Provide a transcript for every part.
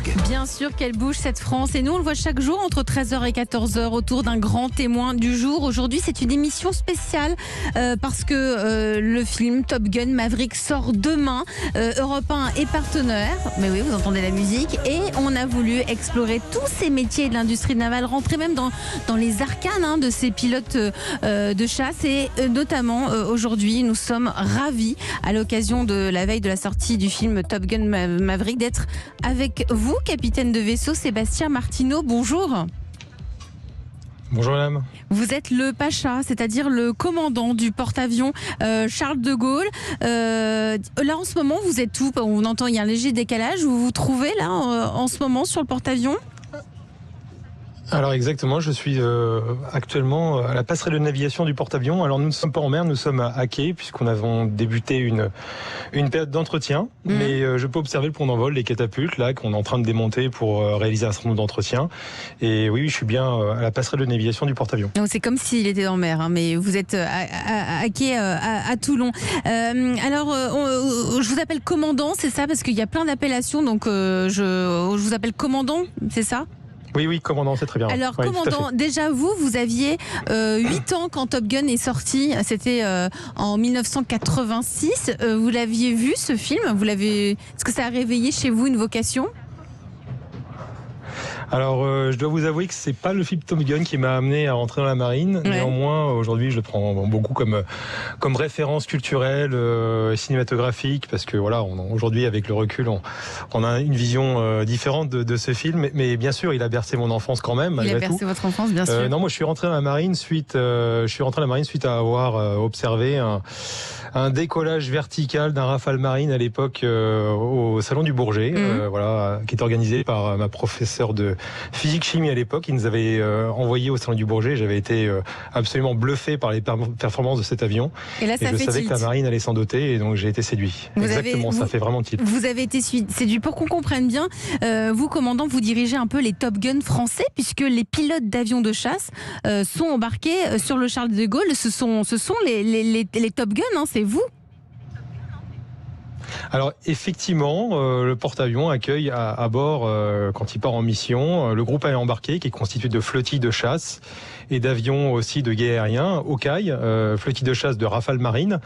Gag. Bien sûr qu'elle bouge cette France et nous on le voit chaque jour entre 13h et 14h autour d'un grand témoin du jour. Aujourd'hui c'est une émission spéciale parce que le film Top Gun Maverick sort demain. Europe 1 est partenaire, mais oui vous entendez la musique, et on a voulu explorer tous ces métiers de l'industrie navale, rentrer même dans les arcanes de ces pilotes de chasse, et notamment aujourd'hui nous sommes ravis à l'occasion de la veille de la sortie du film Top Gun Maverick d'être avec vous, capitaine de vaisseau Sébastien Martineau. Bonjour. Bonjour madame. Vous êtes le Pacha, c'est-à-dire le commandant du porte-avions Charles de Gaulle. Là en ce moment vous êtes où? On entend, il y a un léger décalage. Vous vous trouvez là en ce moment sur le porte-avions? Alors exactement, je suis actuellement à la passerelle de navigation du porte-avions. Alors nous ne sommes pas en mer, nous sommes à quai, puisqu'on avons débuté une période d'entretien. Mais je peux observer le pont d'envol, les catapultes là qu'on est en train de démonter pour réaliser un certain nombre d'entretiens. Et oui, je suis bien à la passerelle de navigation du porte-avions. C'est comme s'il était en mer, mais vous êtes à quai à Toulon. Alors, je vous appelle commandant, c'est ça? Parce qu'il y a plein d'appellations, donc je vous appelle commandant, c'est ça? Oui, commandant, c'est très bien. Alors, oui, commandant, déjà vous aviez 8 ans quand Top Gun est sorti, c'était en 1986. Vous l'aviez vu ce film? Est-ce que ça a réveillé chez vous une vocation? Alors, je dois vous avouer que c'est pas le film Top Gun qui m'a amené à rentrer dans la marine. Ouais. Néanmoins, aujourd'hui, je le prends beaucoup comme référence culturelle, cinématographique, parce que voilà, aujourd'hui, avec le recul, on a une vision différente de ce film. Mais bien sûr, il a bercé mon enfance quand même. Il a bercé votre enfance, bien sûr. Non, moi, je suis rentré dans la marine suite à avoir observé un décollage vertical d'un Rafale Marine à l'époque au Salon du Bourget, qui est organisé par ma professeure de physique-chimie à l'époque. Il nous avait envoyé au Salon du Bourget. J'avais été absolument bluffé par les performances de cet avion. Et là, je savais que la marine allait s'en doter, et donc j'ai été séduit. Ça fait vraiment tilt. Vous avez été séduit. Pour qu'on comprenne bien, vous, commandant, vous dirigez un peu les Top Gun français, puisque les pilotes d'avions de chasse sont embarqués sur le Charles de Gaulle. Ce sont les Top Gun, c'est vous? Alors effectivement, le porte-avions accueille à bord, quand il part en mission, le groupe aérien embarqué qui est constitué de flottilles de chasse et d'avions aussi de guet aérien, Hawkeye, flottille de chasse de Rafale Marine.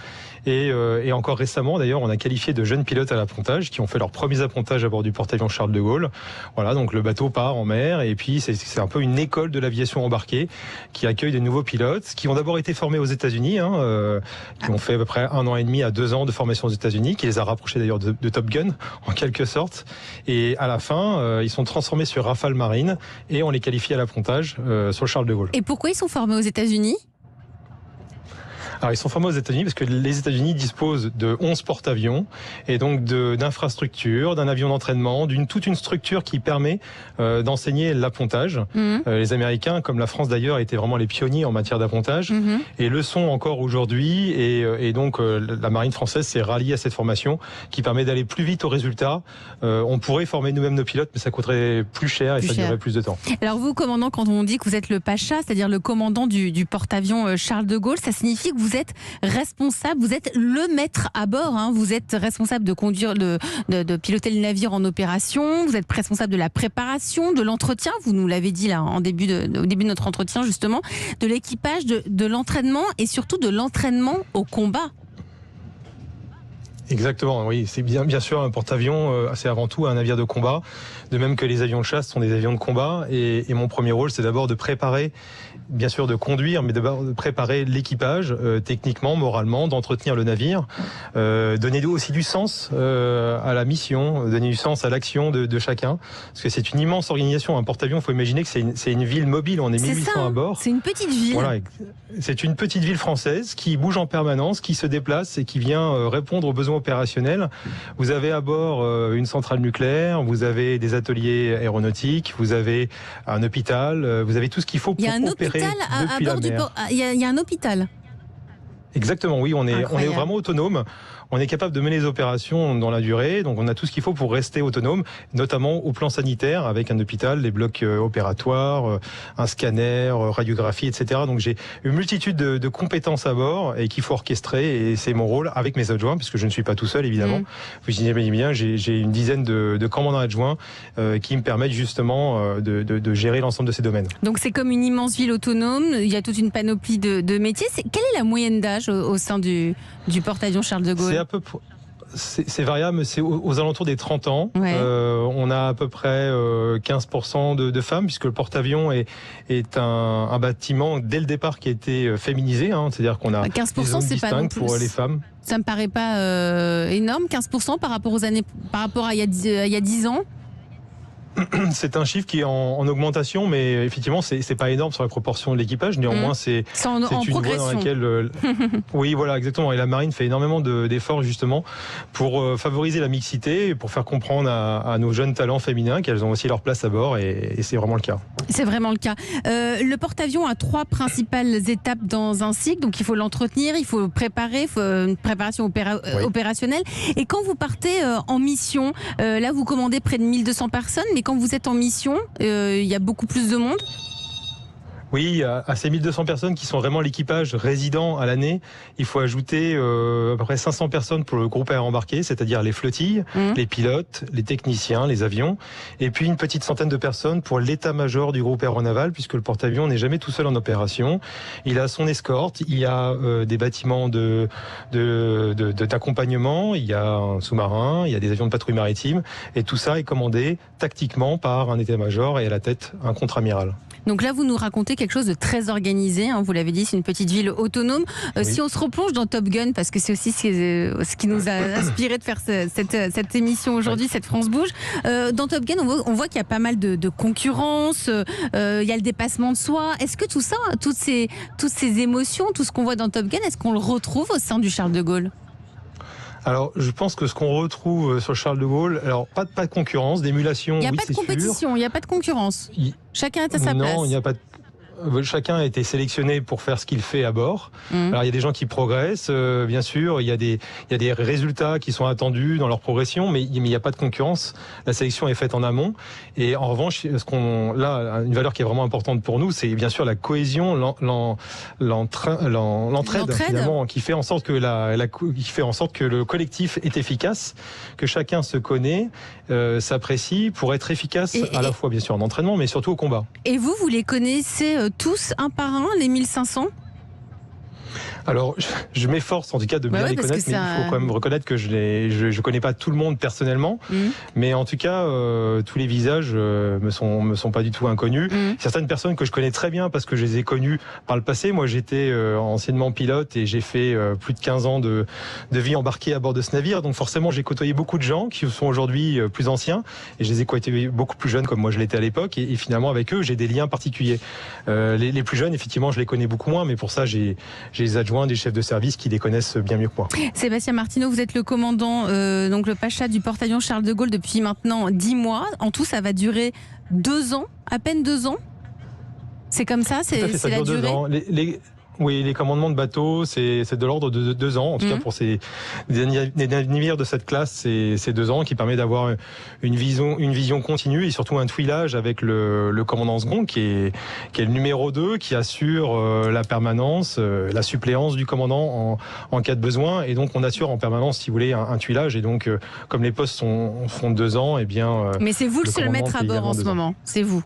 Et encore récemment, d'ailleurs, on a qualifié de jeunes pilotes à l'appontage qui ont fait leurs premiers appontages à bord du porte-avions Charles de Gaulle. Voilà, donc le bateau part en mer, et puis c'est un peu une école de l'aviation embarquée qui accueille des nouveaux pilotes qui ont d'abord été formés aux États-Unis, qui ont fait à peu près 1 an et demi à 2 ans de formation aux États-Unis, qui les a rapprochés d'ailleurs de Top Gun en quelque sorte. Et à la fin, ils sont transformés sur Rafale Marine et on les qualifie à l'appontage sur le Charles de Gaulle. Et pourquoi ils sont formés aux États-Unis ? Alors ils sont formés aux États-Unis parce que les États-Unis disposent de 11 porte-avions et donc d'infrastructures, d'un avion d'entraînement, toute une structure qui permet d'enseigner l'appontage. Les Américains, comme la France d'ailleurs, étaient vraiment les pionniers en matière d'appontage et le sont encore aujourd'hui. Et donc la marine française s'est ralliée à cette formation qui permet d'aller plus vite au résultat. On pourrait former nous-mêmes nos pilotes, mais ça coûterait plus cher et ça durerait plus de temps. Alors vous, commandant, quand on dit que vous êtes le Pacha, c'est-à-dire le commandant du porte-avions Charles de Gaulle, ça signifie que vous êtes responsable, vous êtes le maître à bord, vous êtes responsable de conduire, de piloter le navire en opération, vous êtes responsable de la préparation, de l'entretien, vous nous l'avez dit là au début de notre entretien justement, de l'équipage, de l'entraînement et surtout de l'entraînement au combat. Exactement, oui, c'est bien sûr un porte-avions, c'est avant tout un navire de combat, de même que les avions de chasse sont des avions de combat, et mon premier rôle c'est d'abord de préparer, bien sûr de conduire, mais d'abord de préparer l'équipage, techniquement, moralement, d'entretenir le navire, donner aussi du sens à la mission, donner du sens à l'action de chacun, parce que c'est une immense organisation, un porte-avions, il faut imaginer que c'est une ville mobile, on est 1800 à bord. C'est une petite ville. Voilà, c'est une petite ville française qui bouge en permanence, qui se déplace et qui vient répondre aux besoins opérationnels. Vous avez à bord une centrale nucléaire, vous avez des ateliers aéronautiques, vous avez un hôpital, vous avez tout ce qu'il faut pour opérer depuis la mer. Il y a un hôpital. Exactement, oui, on est vraiment autonome. on est capable de mener les opérations dans la durée. Donc on a tout ce qu'il faut pour rester autonome, notamment au plan sanitaire, avec un hôpital, des blocs opératoires, un scanner, radiographie, etc. Donc j'ai une multitude de compétences à bord et qu'il faut orchestrer, et c'est mon rôle avec mes adjoints, puisque je ne suis pas tout seul évidemment. Vous imaginez bien, j'ai une dizaine de commandants adjoints qui me permettent justement de gérer l'ensemble de ces domaines. Donc c'est comme une immense ville autonome, il y a toute une panoplie de métiers. Quelle est la moyenne d'âge au sein du porte-avions Charles de Gaulle? C'est variable, mais c'est aux alentours des 30 ans. Ouais. On a à peu près 15% de femmes, puisque le porte-avions est un bâtiment dès le départ qui a été féminisé. C'est-à-dire qu'on a 15%, des zones distinctes pour les femmes. Ça me paraît pas énorme, 15% par rapport à il y a 10 ans. C'est un chiffre qui est en augmentation, mais effectivement, c'est pas énorme sur la proportion de l'équipage. Néanmoins, c'est une voie dans laquelle... oui, voilà, exactement. Et la marine fait énormément d'efforts, justement, pour favoriser la mixité et pour faire comprendre à nos jeunes talents féminins qu'elles ont aussi leur place à bord, et c'est vraiment le cas. C'est vraiment le cas. Le porte-avions a 3 principales étapes dans un cycle. Donc, il faut l'entretenir, il faut le préparer, il faut une préparation opérationnelle. Et quand vous partez en mission, là, vous commandez près de 1200 personnes, mais quand vous êtes en mission, il y a beaucoup plus de monde? Oui, à ces 1200 personnes qui sont vraiment l'équipage résident à l'année, il faut ajouter à peu près 500 personnes pour le groupe aérien-embarqué, c'est-à-dire les flottilles, les pilotes, les techniciens, les avions, et puis une petite centaine de personnes pour l'état-major du groupe aéronaval, puisque le porte-avions n'est jamais tout seul en opération. Il a son escorte, il y a des bâtiments d'accompagnement, il y a un sous-marin, il y a des avions de patrouille maritime, et tout ça est commandé tactiquement par un état-major et à la tête un contre-amiral. Donc là, vous nous racontez quelque chose de très organisé, vous l'avez dit, c'est une petite ville autonome. Oui. Si on se replonge dans Top Gun, parce que c'est aussi ce qui nous a inspiré de faire cette émission aujourd'hui, cette France Bouge. Dans Top Gun, on voit qu'il y a pas mal de concurrence, il y a le dépassement de soi. Est-ce que tout ça, toutes ces émotions, tout ce qu'on voit dans Top Gun, est-ce qu'on le retrouve au sein du Charles de Gaulle ? Alors, je pense que ce qu'on retrouve sur le Charles de Gaulle, alors pas de concurrence, d'émulation. Il n'y a pas de compétition, il n'y a pas de concurrence. Chacun est à sa place. Non, il n'y a pas de... Chacun a été sélectionné pour faire ce qu'il fait à bord. Alors il y a des gens qui progressent, bien sûr, il y a des résultats qui sont attendus dans leur progression, mais il n'y a pas de concurrence. La sélection est faite en amont. Et en revanche, là, une valeur qui est vraiment importante pour nous, c'est bien sûr la cohésion, l'entraide finalement, qui fait en sorte que le collectif est efficace, que chacun se connaît, s'apprécie pour être efficace à la fois bien sûr en entraînement, mais surtout au combat. Et vous les connaissez tous un par un, les 1500 ? Alors, je m'efforce en tout cas de bien les connaître, mais il faut quand même reconnaître que je connais pas tout le monde personnellement, mais en tout cas, tous les visages me sont pas du tout inconnus. Certaines personnes que je connais très bien parce que je les ai connues par le passé. Moi, j'étais anciennement pilote et j'ai fait plus de 15 ans de vie embarquée à bord de ce navire, donc forcément, j'ai côtoyé beaucoup de gens qui sont aujourd'hui plus anciens et je les ai côtoyés beaucoup plus jeunes comme moi je l'étais à l'époque, et finalement avec eux, j'ai des liens particuliers. Les plus jeunes, effectivement, je les connais beaucoup moins, mais pour ça, j'ai les adjoints, des chefs de service qui les connaissent bien mieux que moi. Sébastien Martineau, vous êtes le commandant, donc le pacha du porte-avions Charles de Gaulle depuis maintenant 10 mois. En tout, ça va durer 2 ans, à peine 2 ans. C'est comme ça, c'est la durée. 2 ans. Oui, les commandements de bateaux, c'est de l'ordre de 2 ans. En tout cas, pour des navires de cette classe, c'est 2 ans, qui permet d'avoir une vision continue et surtout un tuilage avec le commandant second, qui est le numéro 2, qui assure la permanence, la suppléance du commandant en cas de besoin. Et donc, on assure en permanence, si vous voulez, un tuilage. Et donc, comme les postes font 2 ans, eh bien... Mais c'est vous le seul maître à bord en ce moment, c'est vous.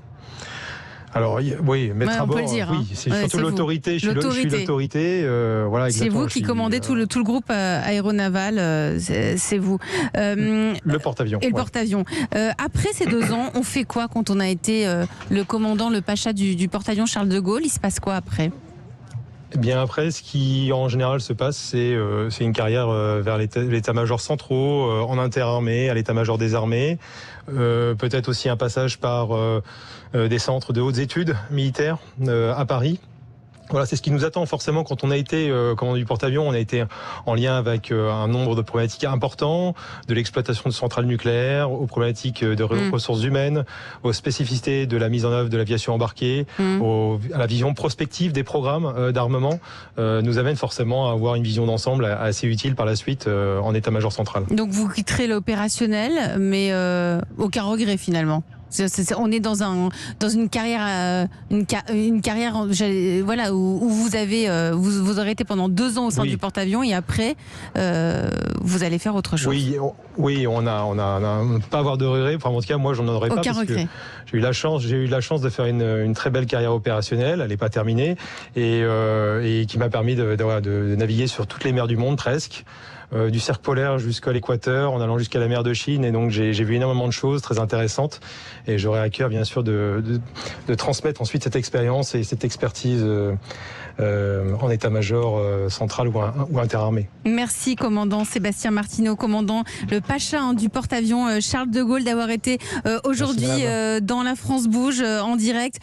Alors oui, mettre à bord, oui, c'est surtout l'autorité. Je suis l'autorité. Voilà, c'est vous qui commandez tout le groupe aéronaval. C'est vous. Le porte-avions. Et le porte-avions. Après ces 2 ans, on fait quoi quand on a été le commandant, le pacha du porte-avions Charles de Gaulle ? Il se passe quoi après ? Eh bien après, ce qui en général se passe, c'est une carrière vers l'état-major centraux, en interarmée, à l'état-major des armées, peut-être aussi un passage par des centres de hautes études militaires à Paris. Voilà, c'est ce qui nous attend forcément quand on a été commandant du porte-avions. On a été en lien avec un nombre de problématiques importants, de l'exploitation de centrales nucléaires, aux problématiques de ressources humaines, aux spécificités de la mise en œuvre de l'aviation embarquée, à la vision prospective des programmes d'armement, nous amène forcément à avoir une vision d'ensemble assez utile par la suite en état-major central. Donc vous quitterez l'opérationnel, mais aucun regret finalement. On est dans une carrière, voilà, où vous avez, vous aurez été pendant 2 ans au sein du porte-avions et après, vous allez faire autre chose. Oui, on ne peut pas avoir de regrets. Enfin, en tout cas, moi, j'en aurais pas. Aucun regret. J'ai eu la chance de faire une très belle carrière opérationnelle. Elle n'est pas terminée et qui m'a permis de naviguer sur toutes les mers du monde presque. Du cercle polaire jusqu'à l'équateur, en allant jusqu'à la mer de Chine. Et donc, j'ai vu énormément de choses très intéressantes. Et j'aurai à cœur, bien sûr, de transmettre ensuite cette expérience et cette expertise en état-major central ou interarmée. Merci, commandant Sébastien Martineau, commandant le Pacha du porte-avions Charles de Gaulle, d'avoir été aujourd'hui dans La France Bouge en direct.